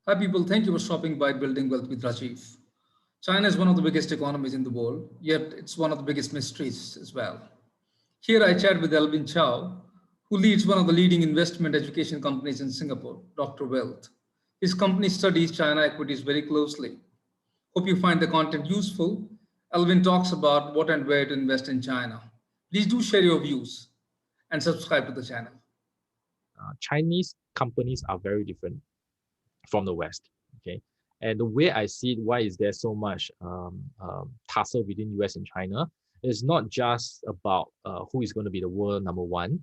Hi, people. Thank you for stopping by Building Wealth with Rajeev. China is one of the biggest economies in the world, yet it's one of the biggest mysteries as well. Here I chat with Alvin Chow, who leads one of the leading investment education companies in Singapore, Dr. Wealth. His company studies China equities very closely. Hope you find the content useful. Alvin talks about what and where to invest in China. Please do share your views and subscribe to the channel. Chinese companies are very different from the West. Okay, and the way I see it, why is there so much tussle between US and China? Is not just about who is going to be the world number one.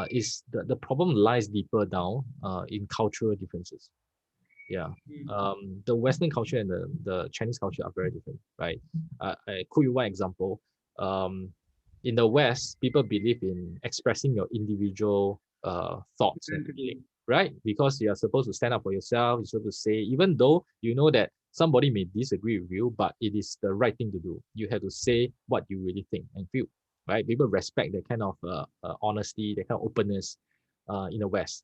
Is the problem lies deeper down in cultural differences. Yeah. The Western culture and the Chinese culture are very different, right? I quote you one example. Um, in the West, people believe in expressing your individual thoughts and Identity. feelings, right? Because you are supposed to stand up for yourself. You're supposed to say, even though you know that somebody may disagree with you, but it is the right thing to do. You have to say what you really think and feel, right? People respect that kind of honesty, that kind of openness in the West.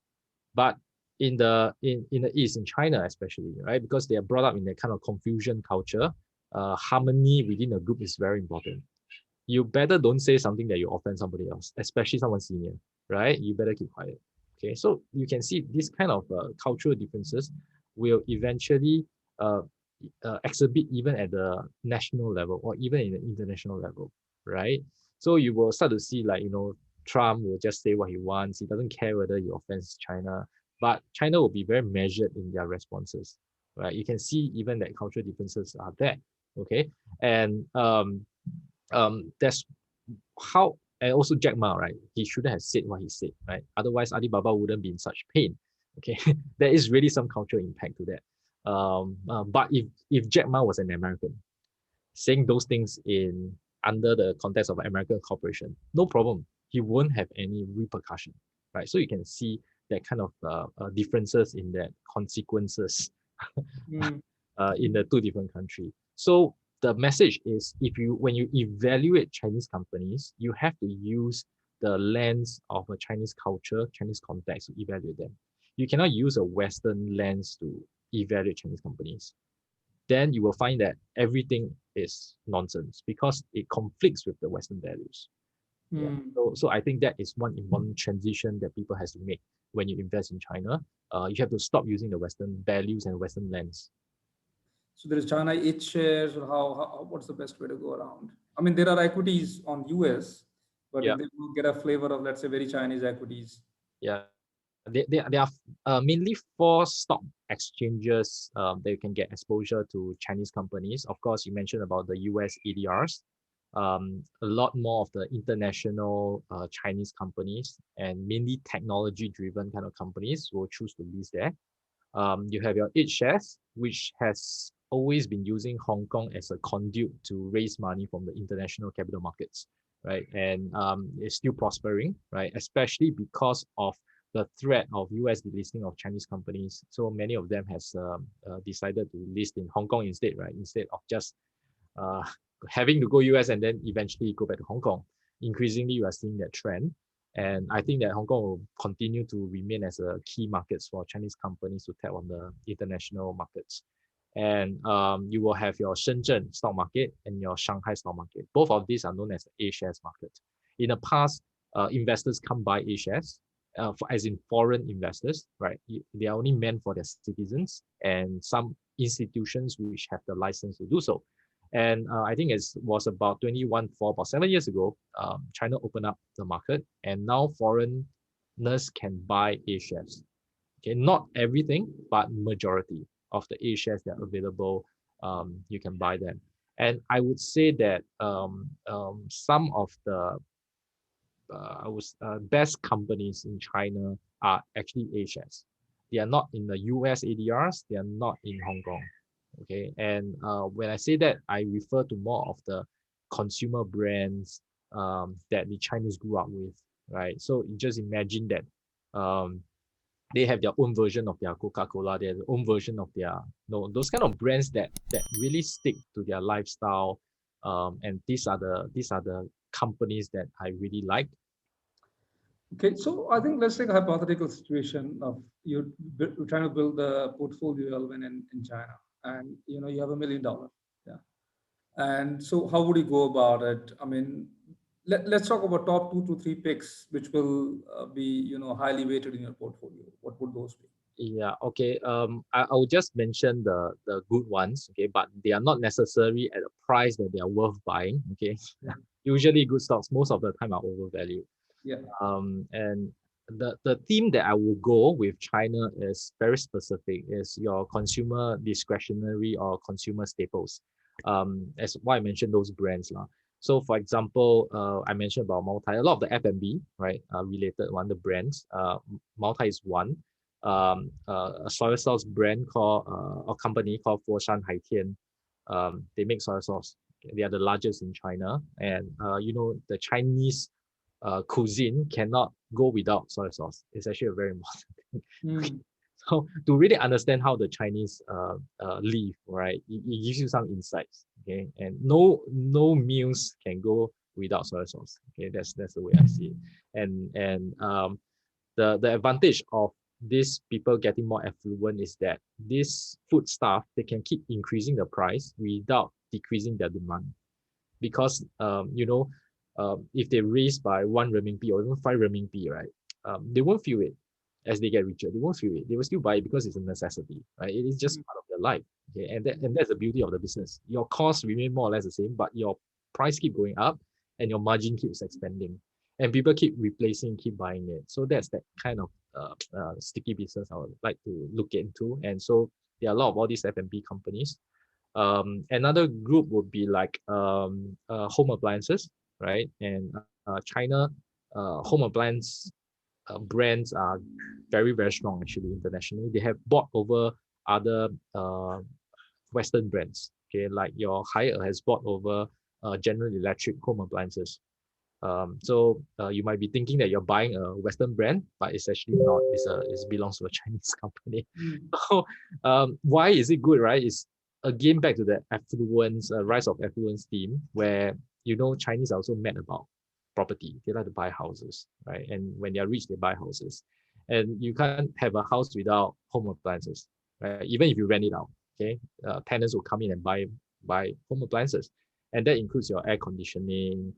But in the East, in China especially, right? Because they are brought up in that kind of confusion culture, harmony within a group is very important. You better don't say something that you offend somebody else, especially someone senior, right? You better keep quiet. Okay, so you can see this kind of cultural differences will eventually uh, exhibit even at the national level or even in the international level, right? So you will start to see like, Trump will just say what he wants. He doesn't care whether he offends China, but China will be very measured in their responses, right? You can see even that cultural differences are there, okay? And that's how, and also Jack Ma, right? He shouldn't have said what he said, right? Otherwise, Alibaba wouldn't be in such pain. Okay, there is really some cultural impact to that. But if Jack Ma was an American saying those things in under the context of an American corporation, no problem. He won't have any repercussion, right? So you can see that kind of differences in that consequences Mm. in the two different countries. So the message is if you when you evaluate Chinese companies, you have to use the lens of a Chinese culture, Chinese context to evaluate them. You cannot use a Western lens to evaluate Chinese companies. Then you will find that everything is nonsense because it conflicts with the Western values. Yeah. Mm. So I think that is one important transition that people has to make when you invest in China. You have to stop using the Western values and Western lens. So there is China H shares, or what's the best way to go around? I mean, there are equities on US, but Yeah. if they will get a flavor of, let's say, very Chinese equities. Yeah, there are mainly four stock exchanges that you can get exposure to Chinese companies. Of course, you mentioned about the US ADRs. A lot more of the international Chinese companies and mainly technology-driven kind of companies will choose to list there. You have your H shares, which has always been using Hong Kong as a conduit to raise money from the international capital markets, right? And it's still prospering, right? Especially because of the threat of US delisting of Chinese companies. So many of them has decided to list in Hong Kong instead, right? Instead of just uh, having to go US and then eventually go back to Hong Kong. Increasingly, you are seeing that trend. And I think that Hong Kong will continue to remain as a key markets for Chinese companies to tap on the international markets. And you will have your Shenzhen stock market and your Shanghai stock market. Both of these are known as the A shares market. In the past, investors come buy A shares, as in foreign investors, right? They are only meant for their citizens and some institutions which have the license to do so. And I think it was about 21 for about 7 years ago, China opened up the market and now foreigners can buy A shares. Okay, not everything, but majority of the A shares that are available, you can buy them. And I would say that some of the best companies in China are actually A shares. They are not in the US ADRs. They are not in Hong Kong. Okay, and when I say that, I refer to more of the consumer brands that the Chinese grew up with, right? So you just imagine that um, they have their own version of their Coca-Cola, they have their own version of their no those kind of brands that really stick to their lifestyle. And these are the companies that I really like. Okay, so I think let's take a hypothetical situation of you're trying to build a portfolio, Alvin, in China, and you have $1 million. Yeah. And so how would you go about it? I mean, let's talk about top 2 to 3 picks, which will be highly weighted in your portfolio. What would those be? Yeah, okay. I will just mention the good ones, okay, but they are not necessarily at a price that they are worth buying. Okay. Yeah. Usually good stocks most of the time are overvalued. Yeah. And the theme that I will go with China is very specific, is your consumer discretionary or consumer staples. As why I mentioned those brands lah. So for example, I mentioned about Moutai, a lot of the F&B, right, related one, the brands. Moutai is one. A soy sauce brand called a company called Foshan Haitian. They make soy sauce. They are the largest in China, and the Chinese cuisine cannot go without soy sauce. It's actually a very important thing. Mm. So to really understand how the Chinese live, right, it gives you some insights. Okay, and no meals can go without soy sauce. Okay, that's the way I see it. And the advantage of these people getting more affluent is that this food stuff, they can keep increasing the price without decreasing their demand, because if they raise by 1 renminbi or even 5 renminbi, right, they won't feel it. As they get richer, they won't feel it. They will still buy it because it's a necessity, right? It is just Mm. part of their life. Okay, and that's the beauty of the business. Your costs remain more or less the same, but your price keep going up and your margin keeps expanding, and people keep replacing, keep buying it. So that's that kind of sticky business I would like to look into. And so there are a lot of all these F&B companies. Another group would be like home appliances, right? And China home appliance brands are very, very strong actually internationally. They have bought over other Western brands. Okay, like your Haier has bought over General Electric home appliances. So you might be thinking that you're buying a Western brand, but it's actually not. It belongs to a Chinese company. Mm. So why is it good, right? It's again back to the affluence, rise of affluence theme, where Chinese are also mad about property. They like to buy houses, right? And when they are rich, they buy houses. And you can't have a house without home appliances, right? Even if you rent it out, okay, tenants will come in and buy home appliances, and that includes your air conditioning,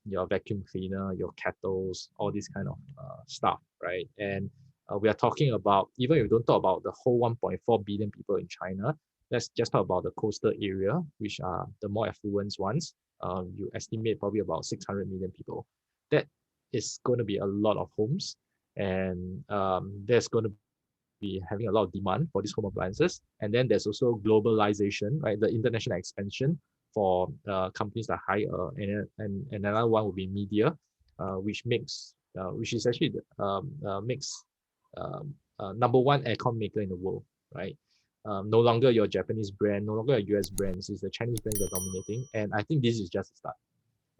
your vacuum cleaner, your kettles, all this kind of stuff, right? And we are talking about, even if we don't talk about the whole 1.4 billion people in China, let's just talk about the coastal area, which are the more affluent ones. You estimate probably about 600 million people. That is going to be a lot of homes, and there's going to be having a lot of demand for these home appliances. And then there's also globalization, right? The international expansion for companies that hire, and another one would be media, which is actually makes number one aircon maker in the world, right? No longer your Japanese brand, no longer your US brands, it's the Chinese brands that are dominating. And I think this is just a start,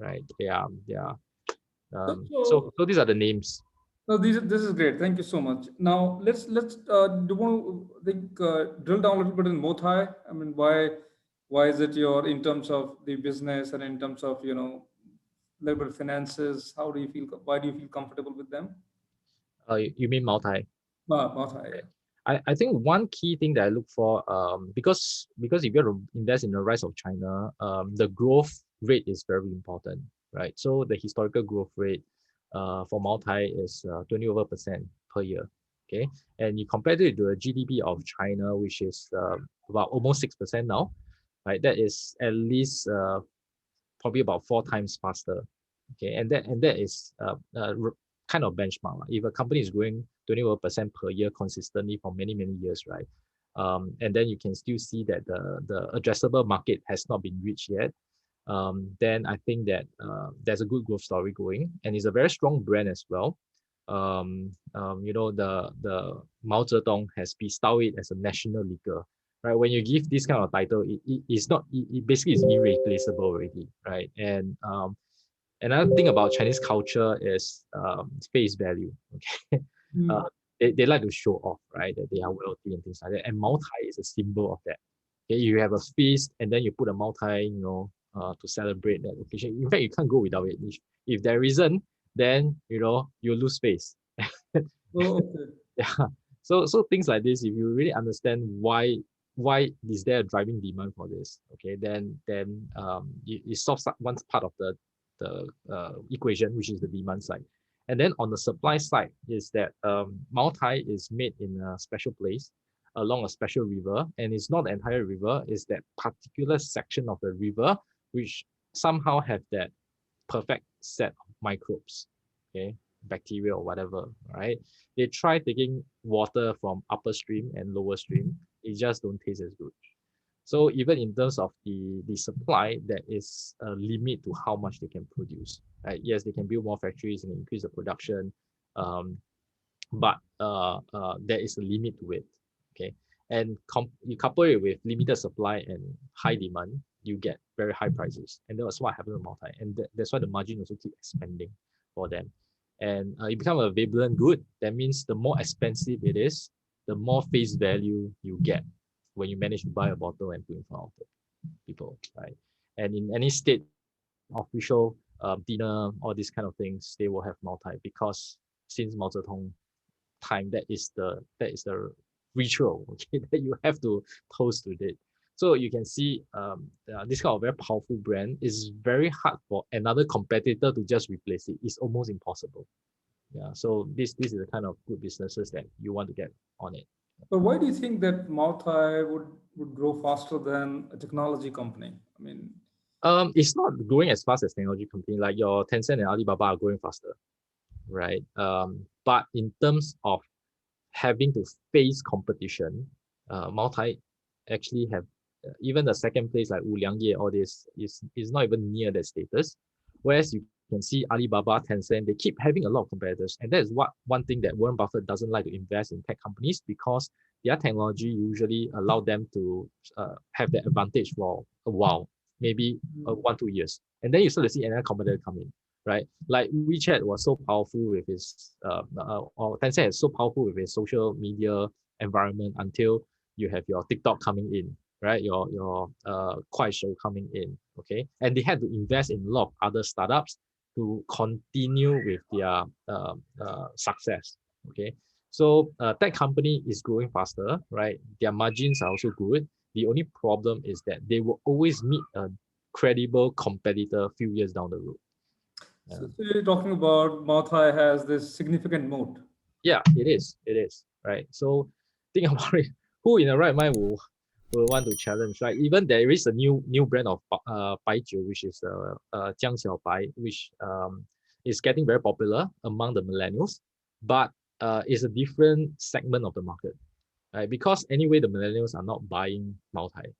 right? They are. So, So these are the names. no, this is great. Thank you so much. Now let's do you want to think, drill down a little bit in Moutai? I mean, why is it your in terms of the business and in terms of little bit of finances? How do you feel? Why do you feel comfortable with them? You mean Moutai? Moutai, Right. yeah. I think one key thing that I look for, because if you're to invest in the rise of China, the growth rate is very important, right? So the historical growth rate for Moutai is 20 over percent per year. Okay, and you compare it to the GDP of China, which is about almost 6% now, right? That is at least probably about 4 times faster. Okay, and that is kind of benchmark. If a company is growing 20% per year consistently for many many years, right? And then you can still see that the addressable market has not been reached yet. Then I think that there's a good growth story going, and it's a very strong brand as well. The Mao Zedong has bestowed it as a national leader, right? When you give this kind of title, it's not, it basically is irreplaceable already, right? And another thing about Chinese culture is face value. Okay, uh, Mm. they like to show off, right? That they are wealthy and things like that. And Moutai is a symbol of that. Okay, you have a feast and then you put a Moutai, to celebrate that occasion. In fact, you can't go without it. If there isn't, then you lose face. Oh, okay. Yeah. So things like this, if you really understand why is there a driving demand for this, okay, then it solves one part of the equation, which is the demand side. And then on the supply side is that Moutai is made in a special place along a special river, and it's not the entire river, it's that particular section of the river which somehow have that perfect set of microbes, okay, bacteria or whatever, right? They try taking water from upper stream and lower stream, it just don't taste as good. So even in terms of the supply, there is a limit to how much they can produce. Right? Yes, they can build more factories and increase the production, um, but there is a limit to it. Okay, and you couple it with limited supply and high demand, you get very high prices, and that's what happened to Multi, and that's why the margin also keep expanding for them, and it become a vibrant good. That means the more expensive it is, the more face value you get when you manage to buy a bottle and put in front of the people, right? And in any state official dinner, all these kind of things, they will have Multi because since Mao Zedong time, that is the ritual, okay, that you have to toast with it. So you can see this kind of very powerful brand is very hard for another competitor to just replace it. It's almost impossible. Yeah. So this is the kind of good businesses that you want to get on it. But why do you think that Moutai would grow faster than a technology company? I mean, It's not growing as fast as technology company like your Tencent and Alibaba are growing faster, right? But in terms of having to face competition, Moutai actually have even the second place like Wuliangye, all this is not even near that status. Whereas you can see Alibaba, Tencent, they keep having a lot of competitors, and that is one thing that Warren Buffett doesn't like to invest in tech companies because their technology usually allow them to have that advantage for a while, maybe 1-2 years, and then you start to see another competitor come in, right? Like WeChat was so powerful with its, or Tencent is so powerful with its social media environment until you have your TikTok coming in, right? Your Kuaishou coming in, okay? And they had to invest in a lot of other startups to continue with their success, okay? So tech company is growing faster, right? Their margins are also good. The only problem is that they will always meet a credible competitor a few years down the road. so you're talking about Moutai has this significant moat. Yeah, it is. It is, right? So think about it. Who in the right mind will want to challenge, right? Even there is a new brand of Baiju, which is Jiang Xiaobai, which is getting very popular among the millennials, but it's a different segment of the market, right? Because anyway, the millennials are not buying Moutai.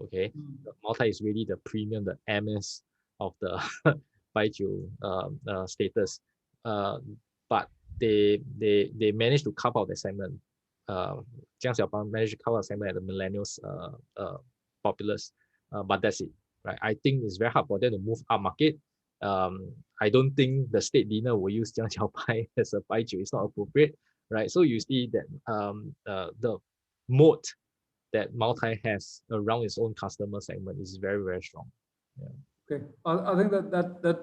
Okay, the Moutai is really the premium, the MS of the Baiju status. Uh, but they managed to carve out the segment. Jiang Xiaoban managed to carve out the segment at the millennials populace. But that's it, right? I think it's very hard for them to move up market. I don't think the state dinner will use Jiang Xiaobai as a Baiju. It's not appropriate, right? So you see that the moat that Moutai has around its own customer segment is very, very strong. Yeah. Okay, I think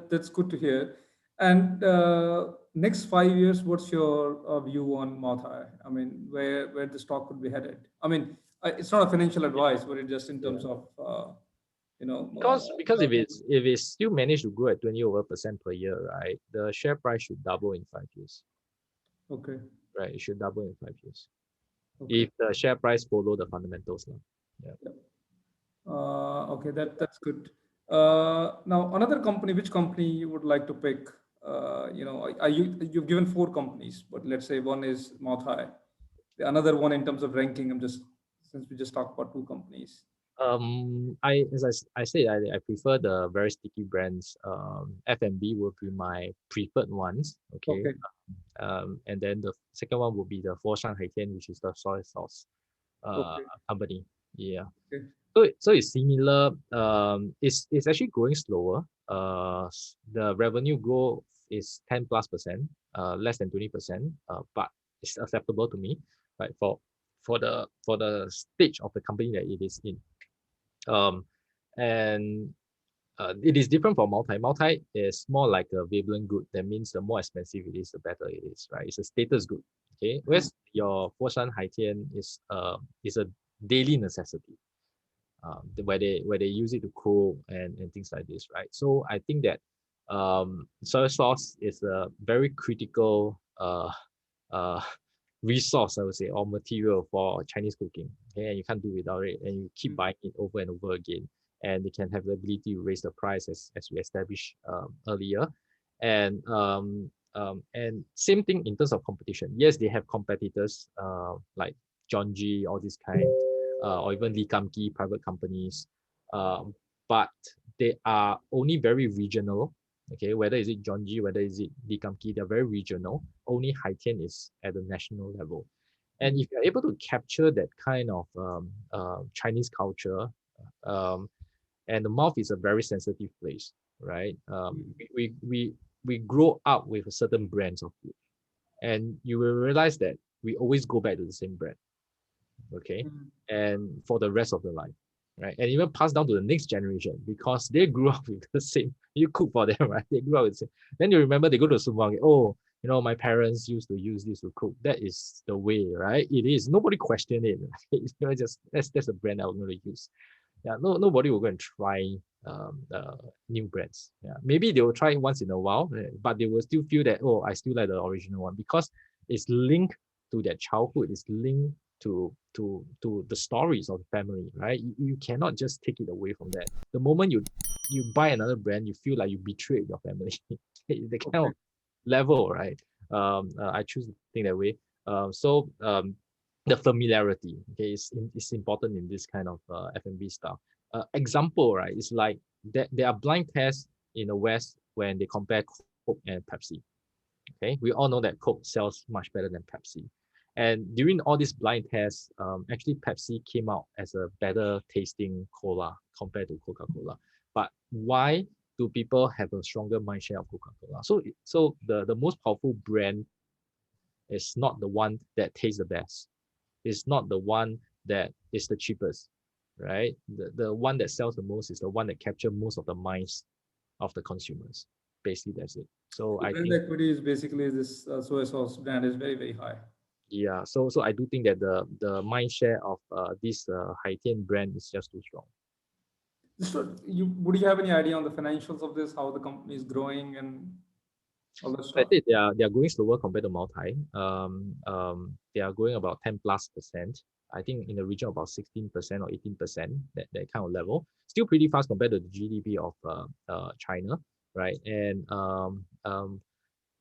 that's good to hear. And next 5 years, what's your view on Moutai? I mean, where the stock could be headed? I mean, it's not a financial advice, but it just in terms Yeah. of you know. Because if it's still managed to grow at 20% per year, right, the share price should double in 5 years. Okay, Right, it should double in 5 years okay, if the share price follow the fundamentals now. Yeah. okay. That's good. Now another company, which company you would like to pick? You've given four companies, but let's say one is Moutai. The another one in terms of ranking, I'm just since we just talked about two companies. I said, I prefer the very sticky brands. F&B will be my preferred ones. Okay. Okay, And then the second one would be the Foshan Haitian, which is the soy sauce uh okay, company. Yeah. okay, So it's similar. It's actually growing slower. The revenue growth is 10+%, less than 20%. But it's acceptable to me, right? For the stage of the company that it is in. Um, and it is different from Moutai. Moutai is more like a Veblen good. That means the more expensive it is, the better it is, right? It's a status good. Okay. Whereas your Foshan Haitian is a daily necessity. Where they use it to cook and things like this, right? So I think that soy sauce is a very critical uh resource, I would say, or material for Chinese cooking. Okay, and you can't do without it, and you keep buying it over and over again, and they can have the ability to raise the price as we established earlier, and same thing in terms of competition. Yes, they have competitors like John G, all this kind, or even Lee Kam Ki private companies, um, but they are only very regional. Okay, whether is it John G, whether is it Lee Kam Ki, they're very regional. Only Haitian is at the national level. And if you're able to capture that kind of Chinese culture, um, and the mouth is a very sensitive place, right? We grow up with a certain brands of food, and you will realize that we always go back to the same brand, okay, and for the rest of the life, right? And even pass down to the next generation because they grew up with the same. You cook for them, right? They grew up with the same. Then you remember they go to the supermarket. Oh, my parents used to use this to cook. That is the way, right? It is. Nobody question it. Just that's a brand I'm going to use. Yeah, nobody will go and try new brands. Yeah, maybe they will try it once in a while, but they will still feel that, oh, I still like the original one because it's linked to their childhood. It's linked to the stories of the family, right? You cannot just take it away from that. The moment you buy another brand, you feel like you betrayed your family. The kind of level, right? I choose to think that way. The familiarity, okay, is important in this kind of F&B stuff. Example, right? It's like there are blind tests in the West when they compare Coke and Pepsi. Okay, we all know that Coke sells much better than Pepsi. And during all these blind tests, actually Pepsi came out as a better tasting cola compared to Coca-Cola. But why do people have a stronger mindshare of Coca-Cola? So the most powerful brand is not the one that tastes the best. It's not the one that is the cheapest, right? The one that sells the most is the one that captures most of the minds of the consumers. Basically, that's it. So The I brand think, equity is basically this soy sauce brand is very, very high. yeah. So I do think that the mind share of this Haitian brand is just too strong. So would you have any idea on the financials of this, how the company is growing and all that I stuff? think they are going slower compared to Moutai. They are going about 10+%. I think in the region of about 16% or 18%, that kind of level. Still pretty fast compared to the GDP of China, right? And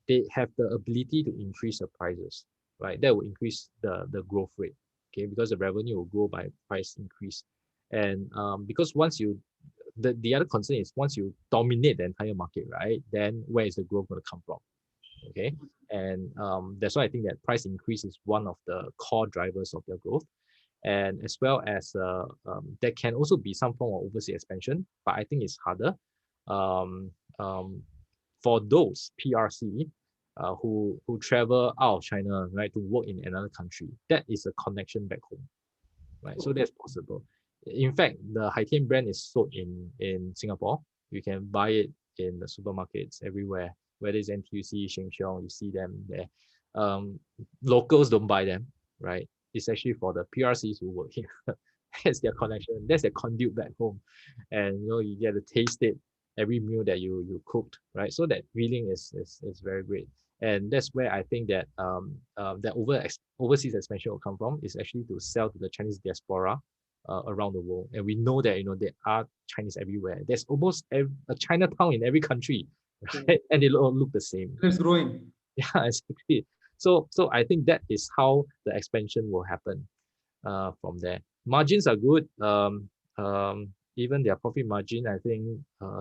they have the ability to increase the prices, right? That will increase the growth rate, okay? Because the revenue will grow by price increase. And because once you the other concern is once you dominate the entire market, right? Then where is the growth going to come from? Okay, and that's why I think that price increase is one of the core drivers of their growth, and as well as there can also be some form of overseas expansion, but I think it's harder um, um, for those PRC who travel out of China, right, to work in another country. That is a connection back home, right? So that's possible. In fact, the Haitian brand is sold in Singapore. You can buy it in the supermarkets everywhere, whether it's NTUC, Sheng Siong, you see them there. Um, Locals don't buy them, right? It's actually for the PRCs who work here. That's their connection. That's their conduit back home, and you get to taste it every meal that you cooked, right? So that feeling is very great, and that's where I think that that overseas expansion will come from is actually to sell to the Chinese diaspora around the world, and we know that there are Chinese everywhere. There's almost a Chinatown in every country, right? And they all look the same. It's growing. Yeah, exactly. So I think that is how the expansion will happen from there. Margins are good. Even their profit margin, I think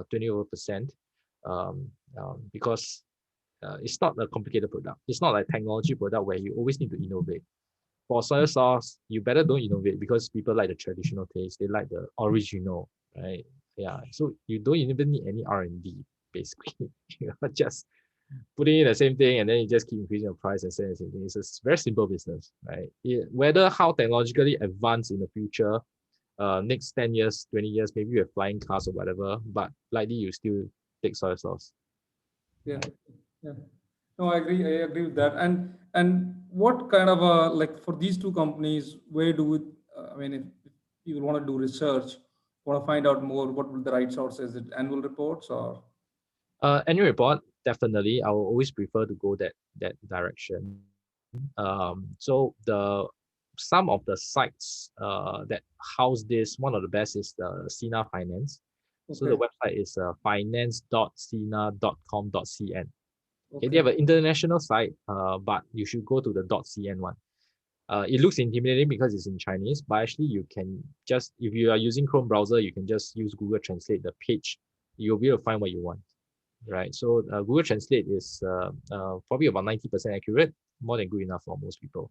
20 over percent, because it's not a complicated product. It's not like technology product where you always need to innovate. For soy sauce, you better don't innovate because people like the traditional taste. They like the original, right? Yeah. So you don't even need any R&D basically. You're just putting in the same thing and then you just keep increasing the price and saying the same thing. It's a very simple business, right? Whether how technologically advanced in the future, next 10 years, 20 years, maybe you have flying cars or whatever, but likely you still take soy sauce. Yeah. Yeah. No, I agree. I agree with that. And what kind of like for these two companies, where do we? I mean, if you want to do research, want to find out more, what will the right source? Is it annual reports or? Annual report, definitely. I will always prefer to go that direction. So some of the sites that house this, one of the best is the Sina Finance. So the Okay. website is finance.sina.com.cn. Okay, they Okay. have an international site, but you should go to the .cn one. It looks intimidating because it's in Chinese, but actually you can just, if you are using Chrome browser, you can just use Google Translate the page. You'll be able to find what you want, right? So Google Translate is probably about 90% accurate, more than good enough for most people.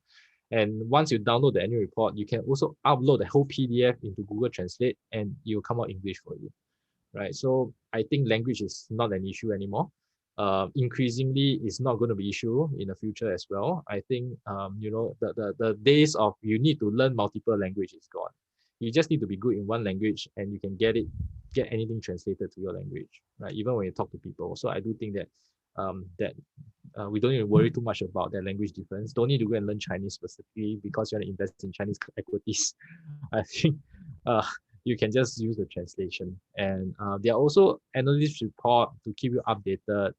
And once you download the annual report, you can also upload the whole PDF into Google Translate and it will come out English for you, right? So I think language is not an issue anymore. Increasingly, it's not going to be issue in the future as well. I think the days of you need to learn multiple languages is gone. You just need to be good in one language and you can get anything translated to your language, right? Even when you talk to people. So I do think that we don't need to worry too much about that language difference. Don't need to go and learn Chinese specifically because you want to invest in Chinese equities. I think uh, you can just use the translation. And there are also analyst report to keep you updated,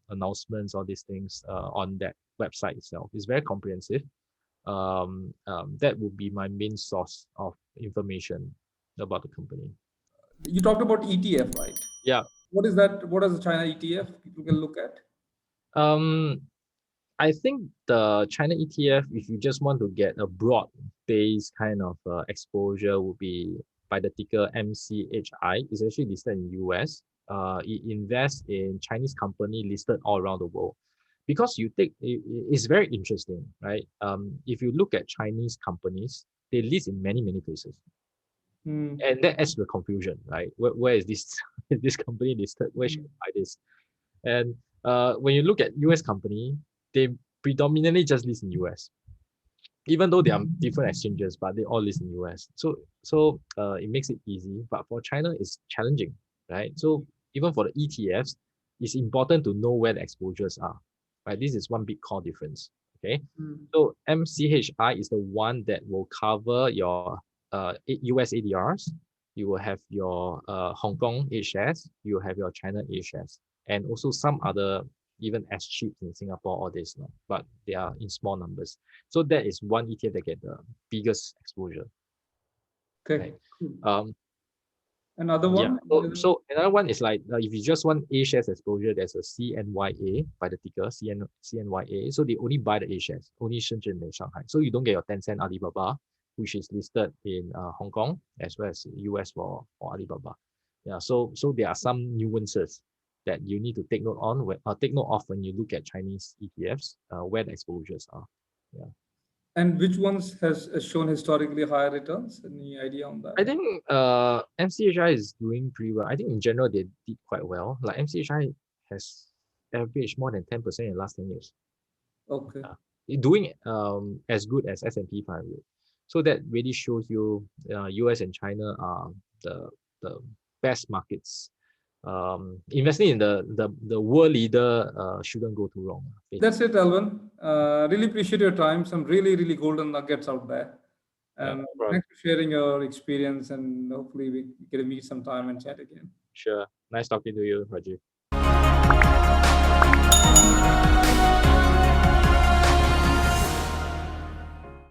announcements, all these things on that website itself. It's very comprehensive. That would be my main source of information about the company. You talked about ETF, right? Yeah. What is that? What is the China ETF people can look at? Um, I think the China ETF, if you just want to get a broad base kind of exposure, would be by the ticker MCHI. It's actually listed in US. It invests in Chinese company listed all around the world. Because it's very interesting, right? If you look at Chinese companies, they list in many, many places. Hmm. And that adds to the confusion, right? Where is this this company listed? Where should Hmm. I buy this? And when you look at US company, they predominantly just list in US. Even though there are different exchanges, but they all list in US. So it makes it easy. But for China, it's challenging, right? So even for the ETFs, it's important to know where the exposures are, right? This is one big core difference. Okay. Hmm. So MCHI is the one that will cover your US ADRs. You will have your Hong Kong A shares. You will have your China A shares, and also some other even as cheap in Singapore, all this, no? But they are in small numbers. So that is one ETF that get the biggest exposure, right? Okay. Cool. Um, Another yeah. one? So another one is like if you just want A shares exposure, there's a CNYA by the ticker CNYA. So they only buy the A shares, only Shenzhen and Shanghai. So you don't get your Tencent Alibaba, which is listed in Hong Kong as well as US for Alibaba. Yeah. So there are some nuances that you need to take note on take note of when you look at Chinese ETFs, where the exposures are. Yeah. And which ones has shown historically higher returns? Any idea on that? I think MCHI is doing pretty well. I think in general they did quite well. Like MCHI has averaged more than 10% in the last 10 years. Okay. Doing as good as S&P 500. So that really shows you US and China are the best markets. Investing in the world leader shouldn't go too wrong. That's it, Alvin. Really appreciate your time. Some really, really golden nuggets out there. Yeah, And no problem. thanks for sharing your experience. And hopefully we get to meet sometime and chat again. Sure. Nice talking to you, Rajeev.